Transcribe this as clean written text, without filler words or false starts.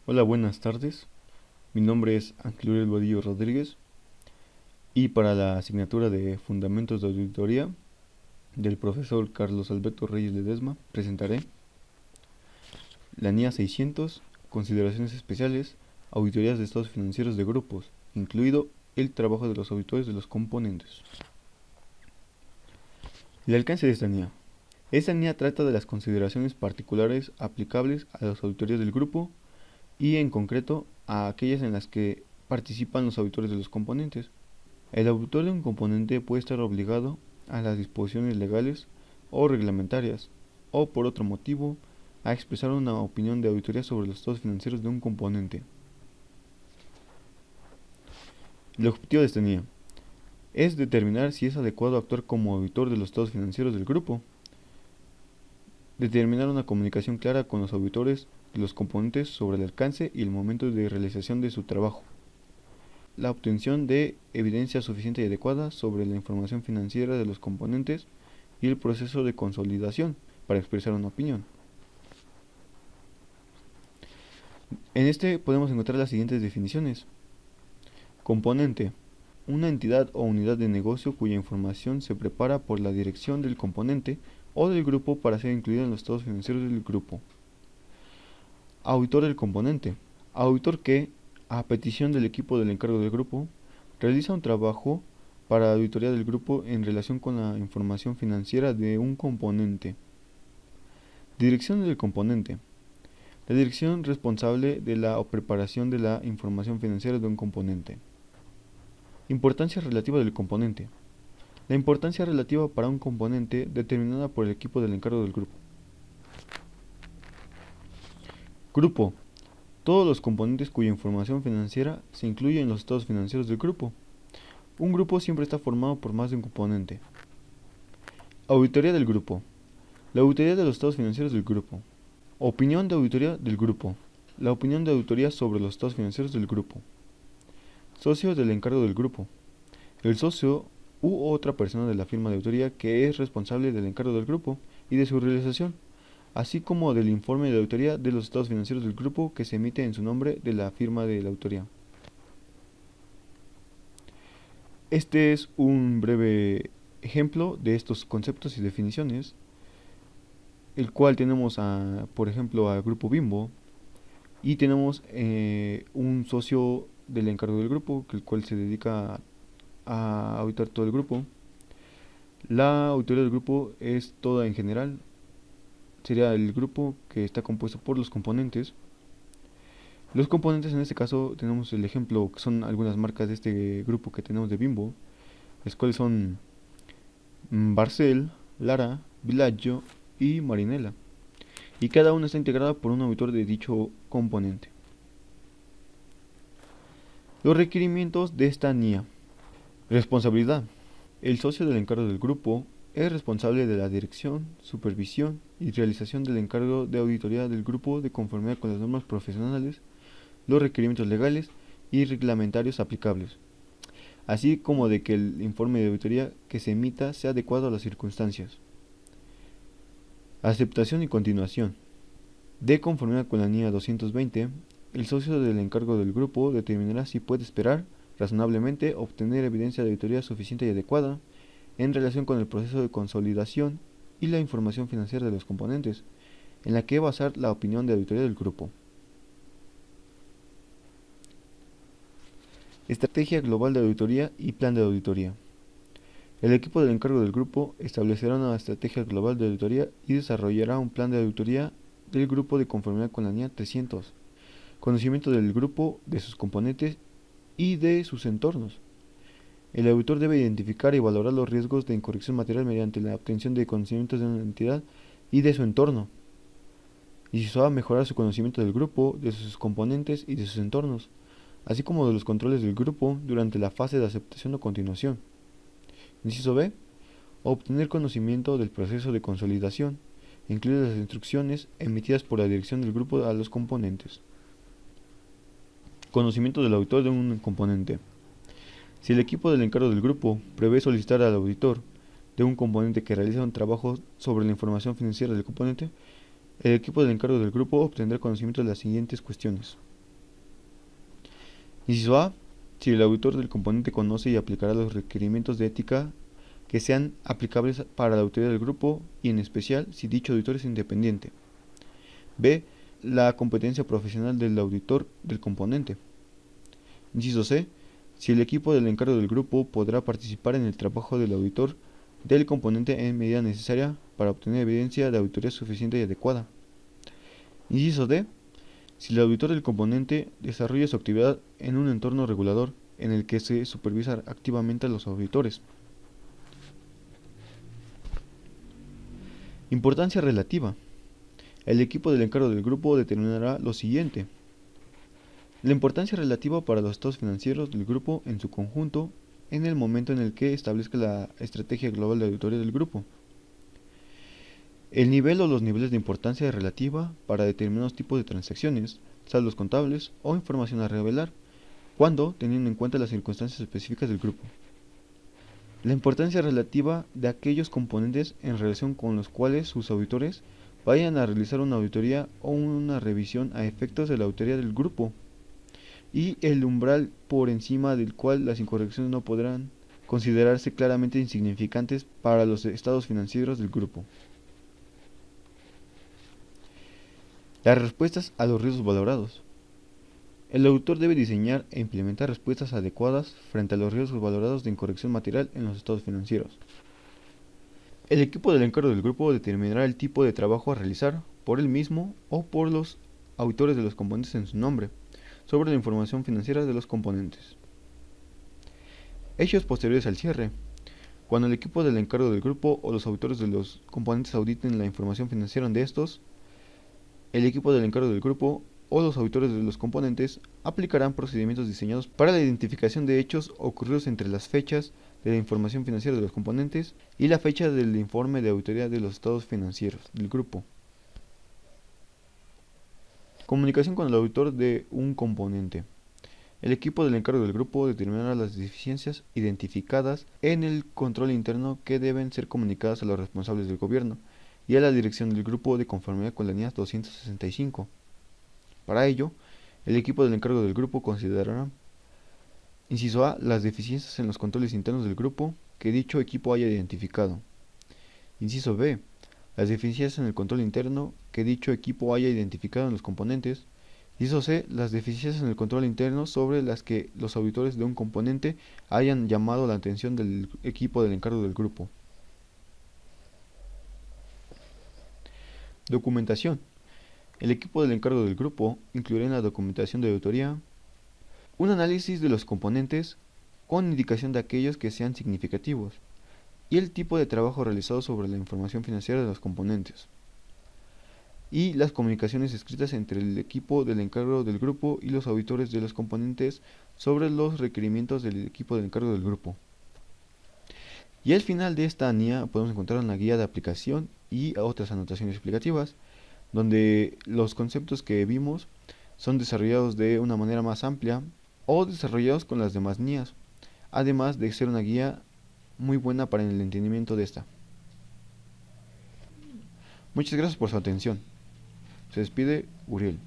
Hola, buenas tardes. Mi nombre es Ángel Uriel Bodillo Rodríguez y para la asignatura de Fundamentos de Auditoría del profesor Carlos Alberto Reyes Ledesma presentaré la NIA 600, Consideraciones Especiales, Auditorías de Estados Financieros de Grupos, incluido el trabajo de los auditores de los componentes. El alcance de esta NIA. Esta NIA trata de las consideraciones particulares aplicables a las auditorías del grupo y en concreto a aquellas en las que participan los auditores de los componentes. El auditor de un componente puede estar obligado a las disposiciones legales o reglamentarias, o por otro motivo, a expresar una opinión de auditoría sobre los estados financieros de un componente. El objetivo de esta NIA es determinar si es adecuado actuar como auditor de los estados financieros del grupo, determinar una comunicación clara con los auditores de los componentes sobre el alcance y el momento de realización de su trabajo, la obtención de evidencia suficiente y adecuada sobre la información financiera de los componentes y el proceso de consolidación para expresar una opinión. En este podemos encontrar las siguientes definiciones. Componente: una entidad o unidad de negocio cuya información se prepara por la dirección del componente o del grupo para ser incluida en los estados financieros del grupo. Auditor del componente: auditor que, a petición del equipo del encargo del grupo, realiza un trabajo para la auditoría del grupo en relación con la información financiera de un componente. Dirección del componente: la dirección responsable de la preparación de la información financiera de un componente. Importancia relativa del componente: la importancia relativa para un componente determinada por el equipo del encargo del grupo. Grupo: todos los componentes cuya información financiera se incluye en los estados financieros del grupo. Un grupo siempre está formado por más de un componente. Auditoría del grupo: la auditoría de los estados financieros del grupo. Opinión de auditoría del grupo: la opinión de auditoría sobre los estados financieros del grupo. Socio del encargo del grupo: el socio u otra persona de la firma de auditoría que es responsable del encargo del grupo y de su realización, así como del informe de auditoría de los estados financieros del grupo que se emite en su nombre de la firma de la auditoría. Este es un breve ejemplo de estos conceptos y definiciones, el cual tenemos, por ejemplo, al grupo Bimbo y tenemos un socio del encargo del grupo, el cual se dedica a auditar todo el grupo. La auditoría del grupo es toda en general, sería el grupo que está compuesto por los componentes. Los componentes en este caso tenemos el ejemplo que son algunas marcas de este grupo que tenemos de Bimbo, las cuales son Barcel, Lara, Villaggio y Marinela, y cada una está integrada por un auditor de dicho componente. Los requerimientos de esta NIA. Responsabilidad: el socio del encargo del grupo es responsable de la dirección, supervisión y realización del encargo de auditoría del grupo de conformidad con las normas profesionales, los requerimientos legales y reglamentarios aplicables, así como de que el informe de auditoría que se emita sea adecuado a las circunstancias. Aceptación y continuación. De conformidad con la NIA 220, el socio del encargo del grupo determinará si puede esperar razonablemente obtener evidencia de auditoría suficiente y adecuada en relación con el proceso de consolidación y la información financiera de los componentes, en la que basar la opinión de auditoría del grupo. Estrategia global de auditoría y plan de auditoría. El equipo del encargo del grupo establecerá una estrategia global de auditoría y desarrollará un plan de auditoría del grupo de conformidad con la NIA 300. Conocimiento del grupo, de sus componentes y de sus entornos. El auditor debe identificar y valorar los riesgos de incorrección material mediante la obtención de conocimientos de una entidad y de su entorno, y si va a mejorar su conocimiento del grupo, de sus componentes y de sus entornos, así como de los controles del grupo durante la fase de aceptación o continuación. Inciso B. Obtener conocimiento del proceso de consolidación, incluidas las instrucciones emitidas por la dirección del grupo a los componentes. Conocimiento del auditor de un componente. Si el equipo del encargo del grupo prevé solicitar al auditor de un componente que realiza un trabajo sobre la información financiera del componente, el equipo del encargo del grupo obtendrá conocimiento de las siguientes cuestiones. Inciso A. Si el auditor del componente conoce y aplicará los requerimientos de ética que sean aplicables para la autoridad del grupo y en especial si dicho auditor es independiente. B. La competencia profesional del auditor del componente. Inciso C. Si el equipo del encargo del grupo podrá participar en el trabajo del auditor del componente en medida necesaria para obtener evidencia de auditoría suficiente y adecuada. Inciso D. Si el auditor del componente desarrolla su actividad en un entorno regulador en el que se supervisa activamente a los auditores. Importancia relativa. El equipo del encargo del grupo determinará lo siguiente. La importancia relativa para los estados financieros del grupo en su conjunto en el momento en el que establezca la estrategia global de auditoría del grupo. El nivel o los niveles de importancia relativa para determinados tipos de transacciones, saldos contables o información a revelar, cuando teniendo en cuenta las circunstancias específicas del grupo. La importancia relativa de aquellos componentes en relación con los cuales sus auditores vayan a realizar una auditoría o una revisión a efectos de la auditoría del grupo, y el umbral por encima del cual las incorrecciones no podrán considerarse claramente insignificantes para los estados financieros del grupo. Las respuestas a los riesgos valorados. El auditor debe diseñar e implementar respuestas adecuadas frente a los riesgos valorados de incorrección material en los estados financieros. El equipo del encargo del grupo determinará el tipo de trabajo a realizar por él mismo o por los auditores de los componentes en su nombre, sobre la información financiera de los componentes. Hechos posteriores al cierre. Cuando el equipo del encargo del grupo o los auditores de los componentes auditen la información financiera de estos, el equipo del encargo del grupo o los auditores de los componentes aplicarán procedimientos diseñados para la identificación de hechos ocurridos entre las fechas de la información financiera de los componentes y la fecha del informe de auditoría de los estados financieros del grupo. Comunicación con el auditor de un componente. El equipo del encargo del grupo determinará las deficiencias identificadas en el control interno que deben ser comunicadas a los responsables del gobierno y a la dirección del grupo de conformidad con la NIAS 265. Para ello, el equipo del encargo del grupo considerará: inciso A, las deficiencias en los controles internos del grupo que dicho equipo haya identificado. Inciso B, las deficiencias en el control interno que dicho equipo haya identificado en los componentes. Inciso C, las deficiencias en el control interno sobre las que los auditores de un componente hayan llamado la atención del equipo del encargo del grupo. Documentación. El equipo del encargo del grupo incluirá en la documentación de auditoría un análisis de los componentes con indicación de aquellos que sean significativos y el tipo de trabajo realizado sobre la información financiera de los componentes, y las comunicaciones escritas entre el equipo del encargo del grupo y los auditores de los componentes sobre los requerimientos del equipo del encargo del grupo. Y al final de esta NIA podemos encontrar una guía de aplicación y otras anotaciones explicativas, donde los conceptos que vimos son desarrollados de una manera más amplia o desarrollados con las demás NIAs, además de ser una guía muy buena para el entendimiento de esta. Muchas gracias por su atención. Se despide Uriel.